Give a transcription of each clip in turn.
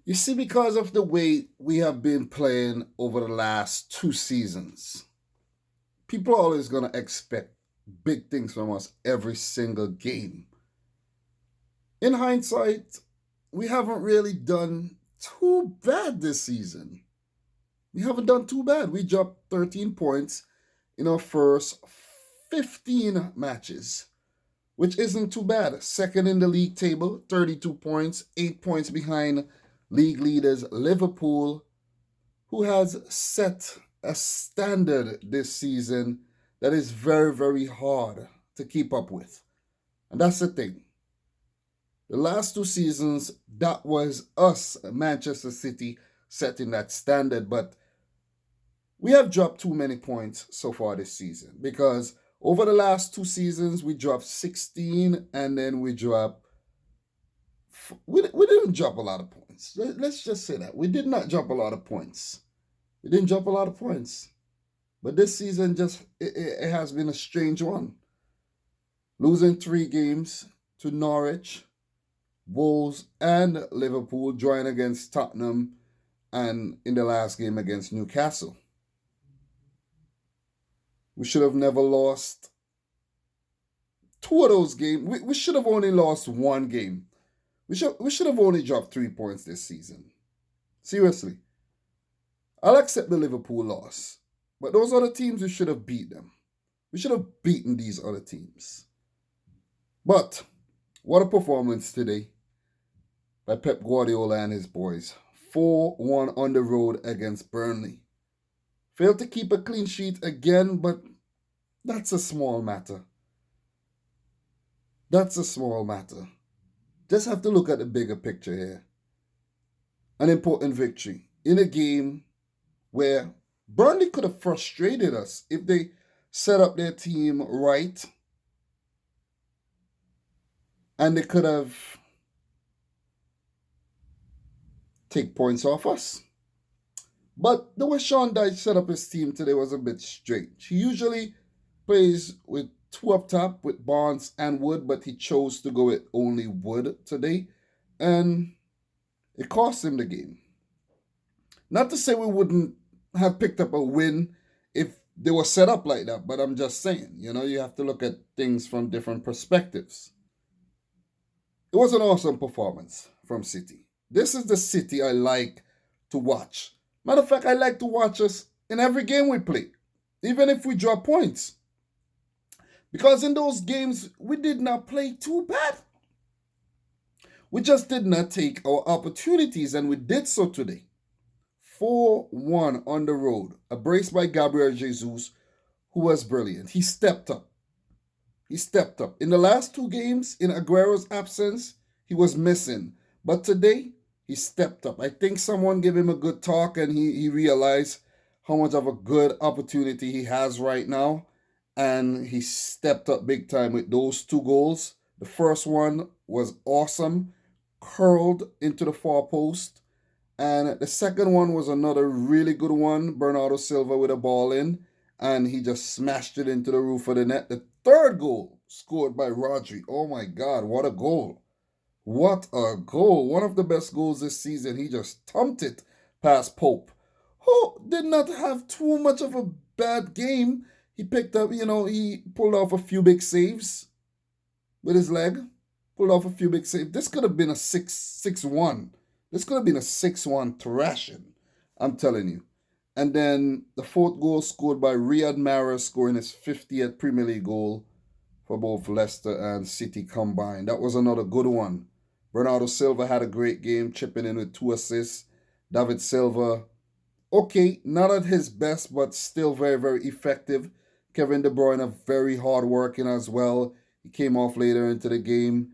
You see, because of the way we have been playing over the last 2 seasons, people are always going to expect big things from us every single game. In hindsight, we haven't really done too bad this season. We haven't done too bad. We dropped 13 points in our first 15 matches, which isn't too bad. Second in the league table, 32 points, 8 points behind league leaders Liverpool, who has set a standard this season that is very, very hard to keep up with. And that's the thing. The last 2 seasons, that was us, Manchester City, setting that standard. But we have dropped too many points so far this season because over the last 2 seasons, we dropped 16 and then we dropped. We didn't drop a lot of points. Let's just say that. We did not drop a lot of points. We didn't drop a lot of points. But this season it has been a strange one. Losing 3 games to Norwich, Wolves, and Liverpool, drawing against Tottenham, and in the last game against Newcastle. We should have never lost 2 of those games. We should have only lost 1 game. We should have only dropped 3 points this season. Seriously. I'll accept the Liverpool loss. But those other teams, we should have beat them. We should have beaten these other teams. But what a performance today by Pep Guardiola and his boys. 4-1 on the road against Burnley. Failed to keep a clean sheet again, but that's a small matter. That's a small matter. Just have to look at the bigger picture here. An important victory in a game where Burnley could have frustrated us if they set up their team right, and they could have take points off us. But the way Sean Dyche set up his team today was a bit strange. He usually plays with 2 up top with Barnes and Wood, but he chose to go with only Wood today, and it cost him the game. Not to say we wouldn't have picked up a win if they were set up like that, but I'm just saying, you have to look at things from different perspectives. It was an awesome performance from City. This is the City I like to watch. Matter of fact, I like to watch us in every game we play, even if we drop points. Because in those games, we did not play too bad. We just did not take our opportunities, and we did so today. 4-1 on the road, a brace by Gabriel Jesus, who was brilliant. He stepped up. In the last 2 games, in Aguero's absence, he was missing. But today, he stepped up. I think someone gave him a good talk, and he realized how much of a good opportunity he has right now. And he stepped up big time with those 2 goals. The first one was awesome, curled into the far post. And the second one was another really good one. Bernardo Silva with a ball in, and he just smashed it into the roof of the net. The third goal scored by Rodri. Oh my God, what a goal. What a goal. One of the best goals this season. He just thumped it past Pope, who did not have too much of a bad game. He picked up, he pulled off a few big saves with his leg. This could have been a 6-1. This could have been a 6-1 thrashing, I'm telling you. And then the fourth goal scored by Riyad Mahrez, scoring his 50th Premier League goal for both Leicester and City combined. That was another good one. Bernardo Silva had a great game, chipping in with 2 assists. David Silva, okay, not at his best, but still very, very effective. Kevin De Bruyne, very hard working as well. He came off later into the game.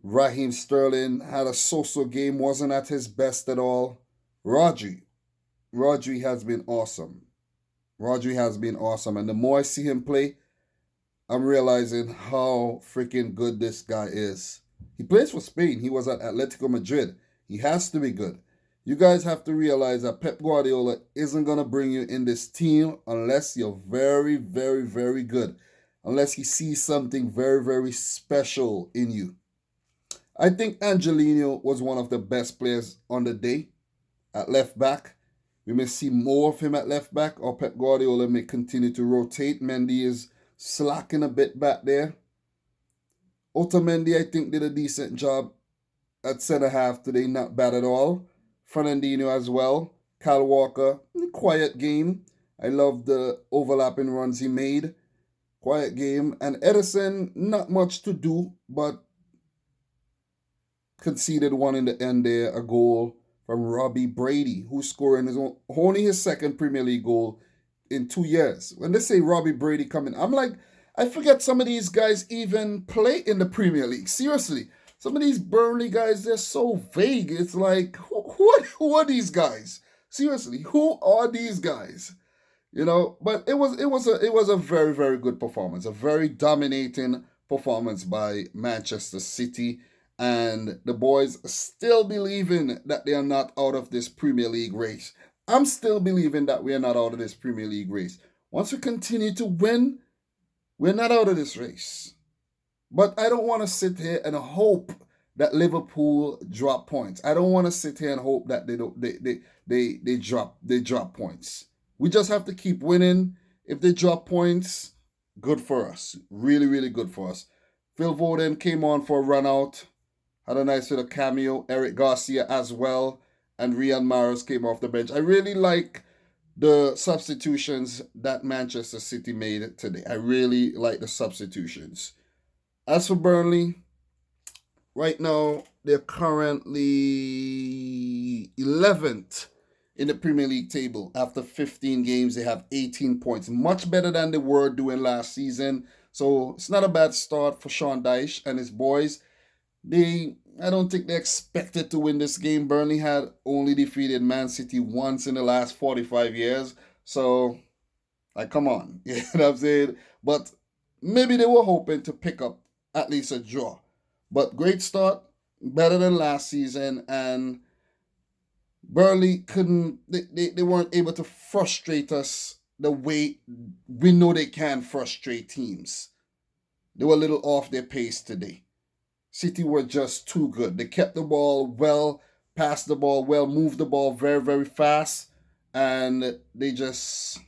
Raheem Sterling had a so-so game, wasn't at his best at all. Rodri has been awesome. And the more I see him play, I'm realizing how freaking good this guy is. He plays for Spain. He was at Atletico Madrid. He has to be good. You guys have to realize that Pep Guardiola isn't going to bring you in this team unless you're very, very, very good. Unless he sees something very, very special in you. I think Angelino was one of the best players on the day at left back. We may see more of him at left back, or Pep Guardiola may continue to rotate. Mendy is slacking a bit back there. Otamendi, I think, did a decent job at centre half today, not bad at all. Fernandinho as well. Kyle Walker, quiet game. I love the overlapping runs he made. Quiet game. And Edison, not much to do, but conceded one in the end there, a goal from Robbie Brady, who's scoring only his second Premier League goal in 2 years. When they say Robbie Brady coming, I'm like, I forget some of these guys even play in the Premier League. Seriously. Some of these Burnley guys, they're so vague. It's like, who are these guys? Seriously, who are these guys? But it was a very, very good performance, a very dominating performance by Manchester City, and the boys still believing that they are not out of this Premier League race. I'm still believing that we are not out of this Premier League race. Once we continue to win, we're not out of this race. But I don't want to sit here and hope that Liverpool drop points. I don't want to sit here and hope that they drop points. We just have to keep winning. If they drop points, good for us. Really, really good for us. Phil Foden came on for a run out. Had a nice little cameo. Eric Garcia as well. And Riyad Mahrez came off the bench. I really like the substitutions that Manchester City made today. I really like the substitutions. As for Burnley, right now they're currently 11th in the Premier League table. After 15 games, they have 18 points. Much better than they were doing last season. So it's not a bad start for Sean Dyche and his boys. I don't think they expected to win this game. Burnley had only defeated Man City once in the last 45 years. So, come on. You know what I'm saying? But maybe they were hoping to pick up at least a draw. But great start, better than last season, and Burnley they weren't able to frustrate us the way we know they can frustrate teams. They were a little off their pace today. City were just too good. They kept the ball well, passed the ball well, moved the ball very, very fast, and they just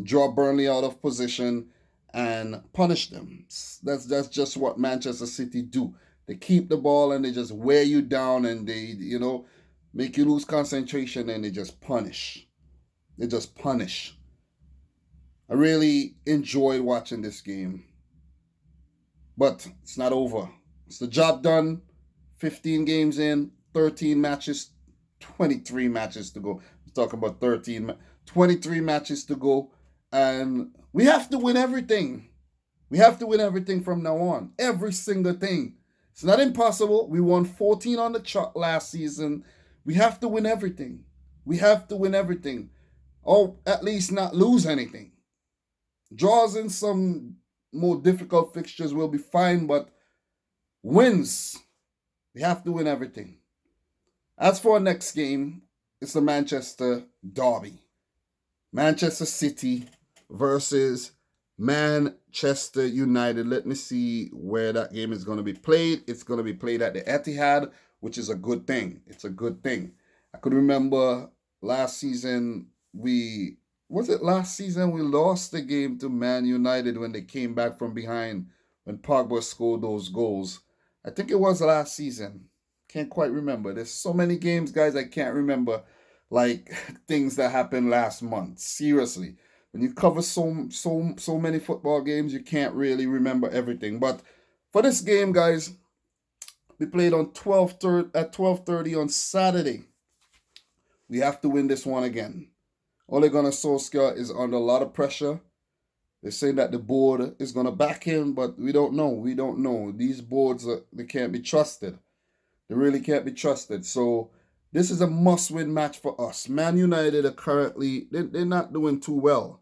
draw Burnley out of position and punish them. That's just what Manchester City do. They keep the ball and they just wear you down, and they, make you lose concentration, and they just punish. They just punish. I really enjoyed watching this game. But it's not over. It's the job done. 15 games in, 13 matches, 23 matches to go. I'm talking about 23 matches to go. And we have to win everything. We have to win everything from now on. Every single thing. It's not impossible. We won 14 on the trot last season. We have to win everything. We have to win everything. Or at least not lose anything. Draws in some more difficult fixtures will be fine, but wins, we have to win everything. As for our next game, it's the Manchester Derby. Manchester City versus Manchester United. Let me see where that game is going to be played. It's going to be played at the Etihad, which is a good thing. It's a good thing. I could remember last season we lost the game to Man United when they came back from behind when Pogba scored those goals. I think it was last season. Can't quite remember. There's so many games, guys, I can't remember things that happened last month. Seriously. When you cover so many football games, you can't really remember everything. But for this game, guys, we played on at 12:30 on Saturday. We have to win this one again. Ole Gunnar Solskjaer is under a lot of pressure. They're saying that the board is going to back him, but we don't know. We don't know. These boards, they can't be trusted. They really can't be trusted. So this is a must-win match for us. Man United are currently, they're not doing too well.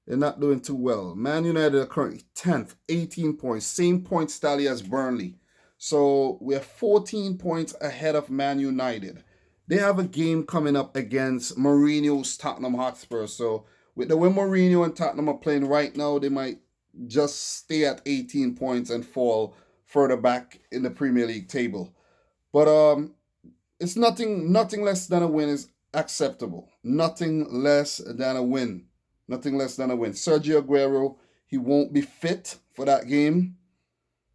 They're not doing too well. Man United are currently 10th, 18 points. Same point tally as Burnley. So we're 14 points ahead of Man United. They have a game coming up against Mourinho's Tottenham Hotspur. So with the way Mourinho and Tottenham are playing right now, they might just stay at 18 points and fall further back in the Premier League table. But it's nothing less than a win is acceptable. Nothing less than a win. Nothing less than a win. Sergio Aguero, he won't be fit for that game.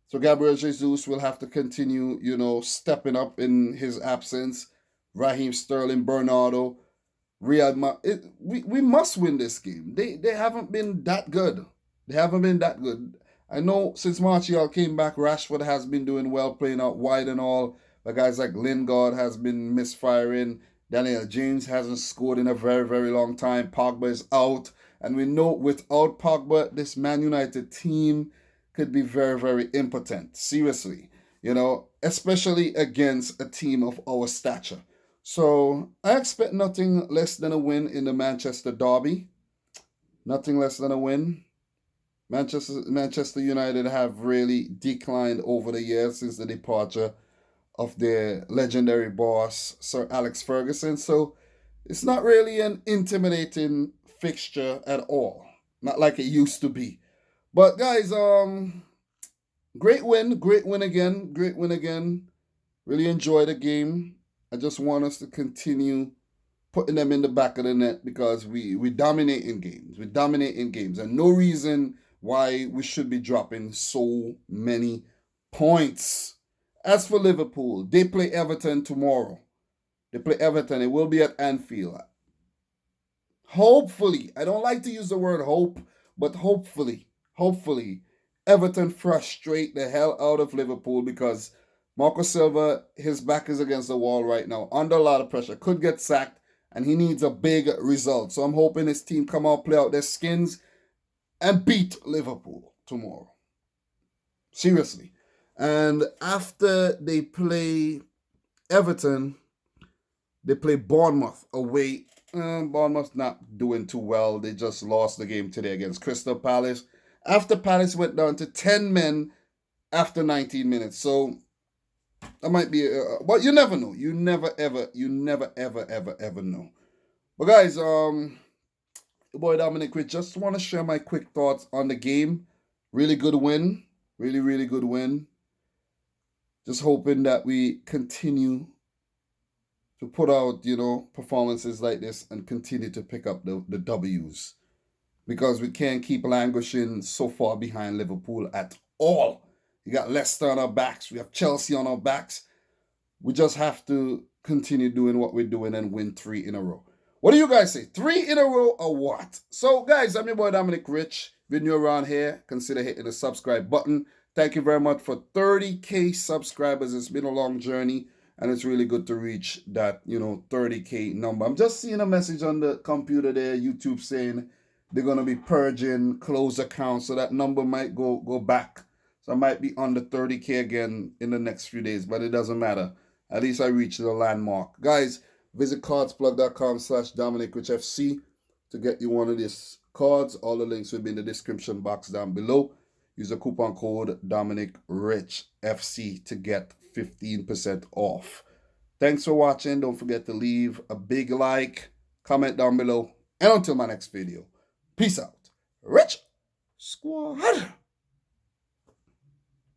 So Gabriel Jesus will have to continue, stepping up in his absence. Raheem Sterling, Bernardo, we must win this game. They haven't been that good. They haven't been that good. I know since Martial came back, Rashford has been doing well, playing out wide and all. But guys like Lingard has been misfiring. Daniel James hasn't scored in a very, very long time. Pogba is out. And we know without Pogba, this Man United team could be very, very impotent. Seriously. Especially against a team of our stature. So I expect nothing less than a win in the Manchester derby. Nothing less than a win. Manchester United have really declined over the years since the departure of their legendary boss, Sir Alex Ferguson. So it's not really an intimidating fixture at all. Not like it used to be. But guys, great win again. Really enjoyed the game. I just want us to continue putting them in the back of the net because we dominate in games. We dominate in games. And no reason why we should be dropping so many points. As for Liverpool, they play Everton tomorrow. They play Everton. It will be at Anfield. Hopefully, I don't like to use the word hope, but hopefully, Everton frustrate the hell out of Liverpool because Marco Silva, his back is against the wall right now, under a lot of pressure, could get sacked, and he needs a big result. So I'm hoping his team come out, play out their skins, and beat Liverpool tomorrow. Seriously. And after they play Everton, they play Bournemouth away. Bournemouth's not doing too well. They just lost the game today against Crystal Palace. After Palace went down to 10 men after 19 minutes. So that might be, but you never know. You never ever know. But guys, your boy Dominic Rich, just want to share my quick thoughts on the game. Really good win. Really good win. Just hoping that we continue to put out, performances like this and continue to pick up the W's. Because we can't keep languishing so far behind Liverpool at all. You got Leicester on our backs. We have Chelsea on our backs. We just have to continue doing what we're doing and win 3 in a row. What do you guys say? 3 in a row or what? So, guys, I'm your boy Dominic Rich. If you're new around here, consider hitting the subscribe button. Thank you very much for 30K subscribers. It's been a long journey, and it's really good to reach that, 30K number. I'm just seeing a message on the computer there, YouTube, saying they're going to be purging closed accounts, so that number might go back. So I might be under 30K again in the next few days, but it doesn't matter. At least I reached the landmark. Guys, visit cardsplug.com/dominicrichfc to get you one of these cards. All the links will be in the description box down below. Use the coupon code Dominic Rich FC to get 15% off. Thanks for watching. Don't forget to leave a big like, comment down below. And until my next video, peace out. Rich Squad.